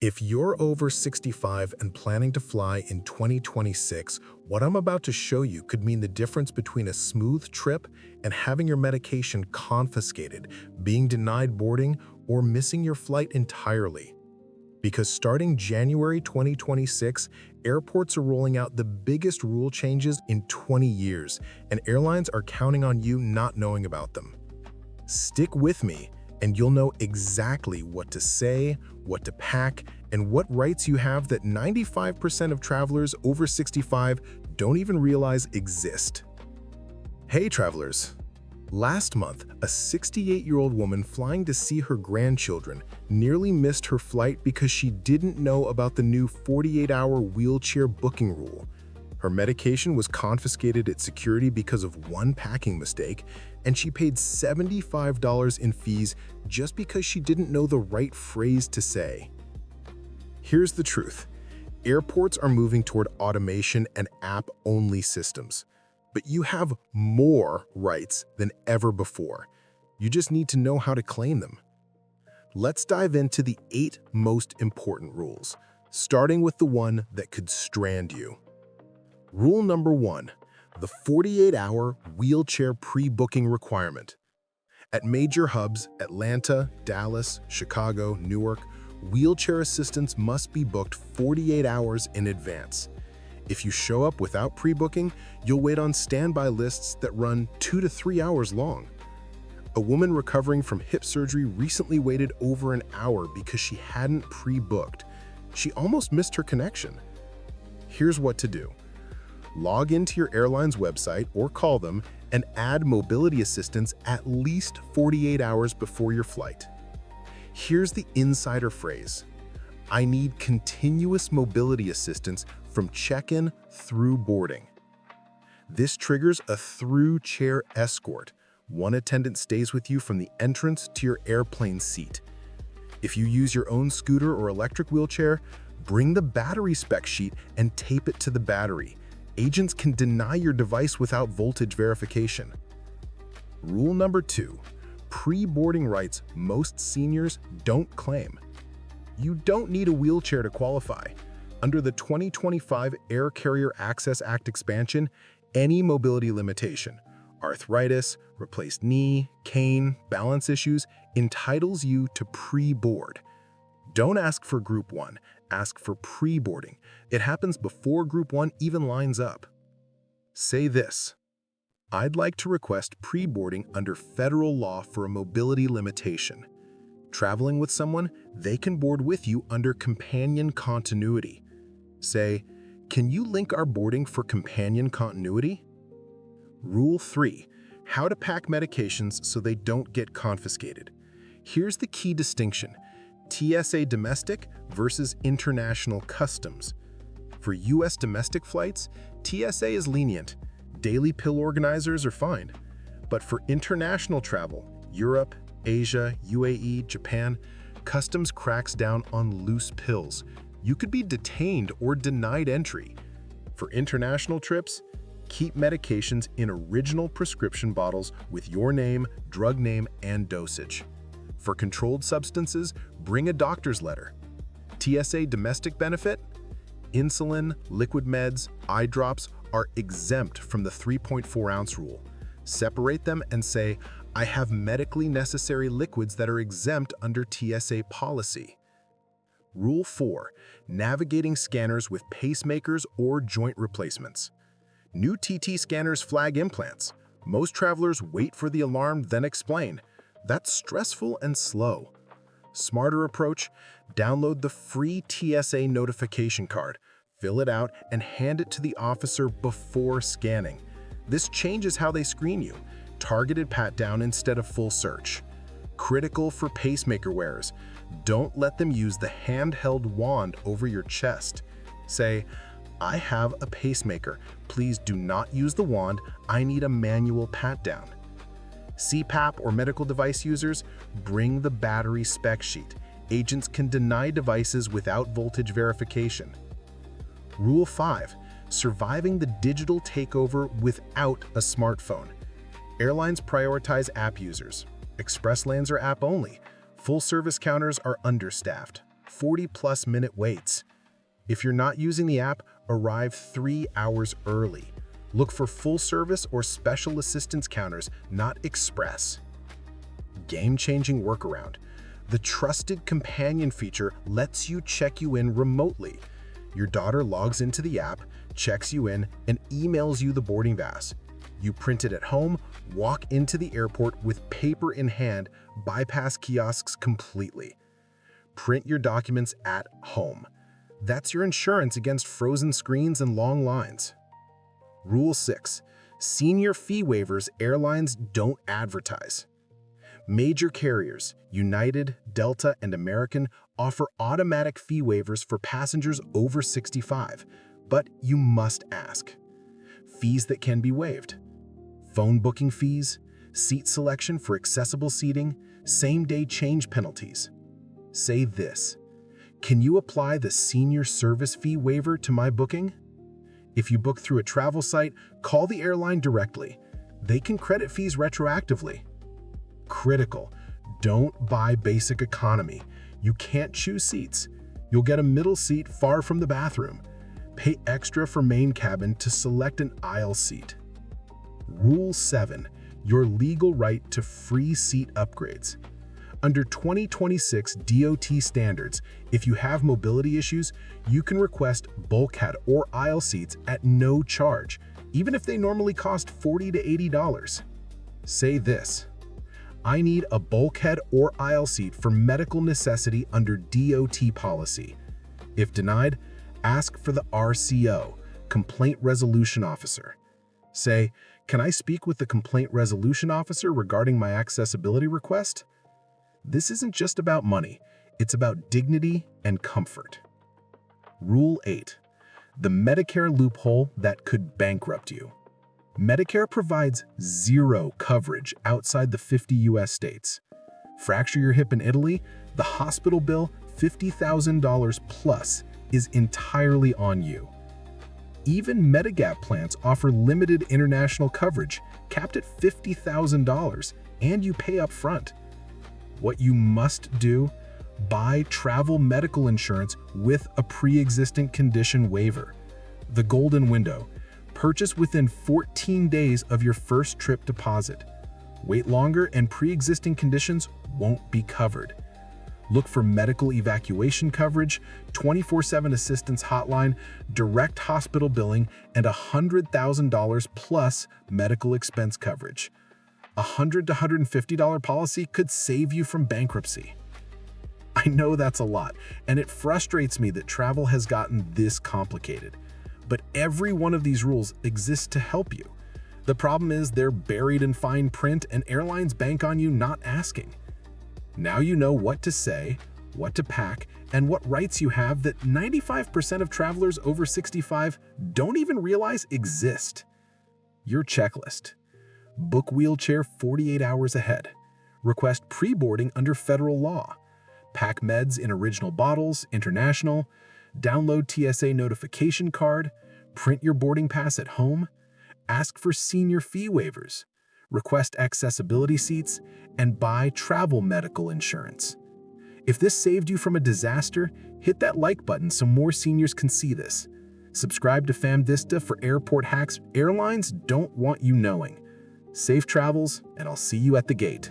If you're over 65 and planning to fly in 2026, what I'm about to show you could mean the difference between a smooth trip and having your medication confiscated, being denied boarding, or missing your flight entirely. Because starting January 2026, airports are rolling out the biggest rule changes in 20 years, and airlines are counting on you not knowing about them. Stick with me, and you'll know exactly what to say, what to pack, and what rights you have that 95% of travelers over 65 don't even realize exist. Hey travelers! Last month, a 68-year-old woman flying to see her grandchildren nearly missed her flight because she didn't know about the new 48-hour wheelchair booking rule. Her medication was confiscated at security because of one packing mistake, and she paid $75 in fees just because she didn't know the right phrase to say. Here's the truth. Airports are moving toward automation and app-only systems. But you have more rights than ever before. You just need to know how to claim them. Let's dive into the 8 most important rules, starting with the one that could strand you. Rule number 1, the 48-hour wheelchair pre-booking requirement. At major hubs, Atlanta, Dallas, Chicago, Newark, wheelchair assistance must be booked 48 hours in advance. If you show up without pre-booking, you'll wait on standby lists that run 2 to 3 hours long. A woman recovering from hip surgery recently waited over an hour because she hadn't pre-booked. She almost missed her connection. Here's what to do. Log into your airline's website or call them and add mobility assistance at least 48 hours before your flight. Here's the insider phrase. I need continuous mobility assistance from check-in through boarding. This triggers a through-chair escort. One attendant stays with you from the entrance to your airplane seat. If you use your own scooter or electric wheelchair, bring the battery spec sheet and tape it to the battery. Agents can deny your device without voltage verification. Rule number 2, pre-boarding rights most seniors don't claim. You don't need a wheelchair to qualify. Under the 2025 Air Carrier Access Act expansion, any mobility limitation, arthritis, replaced knee, cane, balance issues, entitles you to pre-board. Don't ask for Group 1, ask for pre-boarding. It happens before Group 1 even lines up. Say this: I'd like to request pre-boarding under federal law for a mobility limitation. Traveling with someone, they can board with you under companion continuity. Say, can you link our boarding for companion continuity? Rule 3, how to pack medications so they don't get confiscated. Here's the key distinction: TSA domestic versus international customs. For US domestic flights, TSA is lenient. Daily pill organizers are fine. But for international travel, Europe, Asia, UAE, Japan, customs cracks down on loose pills. You could be detained or denied entry. For international trips, keep medications in original prescription bottles with your name, drug name, and dosage. For controlled substances, bring a doctor's letter. TSA domestic benefit? Insulin, liquid meds, eye drops are exempt from the 3.4-ounce rule. Separate them and say, I have medically necessary liquids that are exempt under TSA policy. Rule 4, navigating scanners with pacemakers or joint replacements. New TT scanners flag implants. Most travelers wait for the alarm, then explain. That's stressful and slow. Smarter approach, download the free TSA notification card, fill it out, and hand it to the officer before scanning. This changes how they screen you. Targeted pat-down instead of full search. Critical for pacemaker wearers. Don't let them use the handheld wand over your chest. Say, I have a pacemaker. Please do not use the wand. I need a manual pat-down. CPAP or medical device users, bring the battery spec sheet. Agents can deny devices without voltage verification. Rule 5, surviving the digital takeover without a smartphone. Airlines prioritize app users. Express lanes are app only. Full-service counters are understaffed. 40+ minute waits. If you're not using the app, arrive 3 hours early. Look for full service or special assistance counters, not express. Game-changing workaround. The Trusted Companion feature lets you check you in remotely. Your daughter logs into the app, checks you in, and emails you the boarding pass. You print it at home, walk into the airport with paper in hand, bypass kiosks completely. Print your documents at home. That's your insurance against frozen screens and long lines. Rule 6. Senior fee waivers airlines don't advertise. Major carriers, United, Delta, and American, offer automatic fee waivers for passengers over 65, but you must ask. Fees that can be waived: phone booking fees, seat selection for accessible seating, same-day change penalties. Say this: can you apply the senior service fee waiver to my booking? If you book through a travel site, call the airline directly. They can credit fees retroactively. Critical: don't buy basic economy. You can't choose seats. You'll get a middle seat far from the bathroom. Pay extra for main cabin to select an aisle seat. Rule 7. Your legal right to free seat upgrades. Under 2026 DOT standards, if you have mobility issues, you can request bulkhead or aisle seats at no charge, even if they normally cost $40 to $80. Say this: I need a bulkhead or aisle seat for medical necessity under DOT policy. If denied, ask for the RCO, Complaint Resolution Officer. Say, can I speak with the Complaint Resolution Officer regarding my accessibility request? This isn't just about money, it's about dignity and comfort. Rule 8. The Medicare loophole that could bankrupt you. Medicare provides zero coverage outside the 50 US states. Fracture your hip in Italy, the hospital bill, $50,000 plus, is entirely on you. Even Medigap plans offer limited international coverage, capped at $50,000, and you pay up front. What you must do: buy travel medical insurance with a pre-existing condition waiver. The golden window: purchase within 14 days of your first trip deposit. Wait longer and pre-existing conditions won't be covered. Look for medical evacuation coverage, 24/7 assistance hotline, direct hospital billing, and $100,000 plus medical expense coverage. A $100 to $150 policy could save you from bankruptcy. I know that's a lot, and it frustrates me that travel has gotten this complicated. But every one of these rules exists to help you. The problem is they're buried in fine print, and airlines bank on you not asking. Now you know what to say, what to pack, and what rights you have that 95% of travelers over 65 don't even realize exist. Your checklist: book wheelchair 48 hours ahead. Request pre-boarding under federal law. Pack meds in original bottles, international. Download TSA notification card. Print your boarding pass at home. Ask for senior fee waivers. Request accessibility seats, and buy travel medical insurance. If this saved you from a disaster, hit that like button so more seniors can see this. Subscribe to Famvista for airport hacks airlines don't want you knowing. Safe travels, and I'll see you at the gate.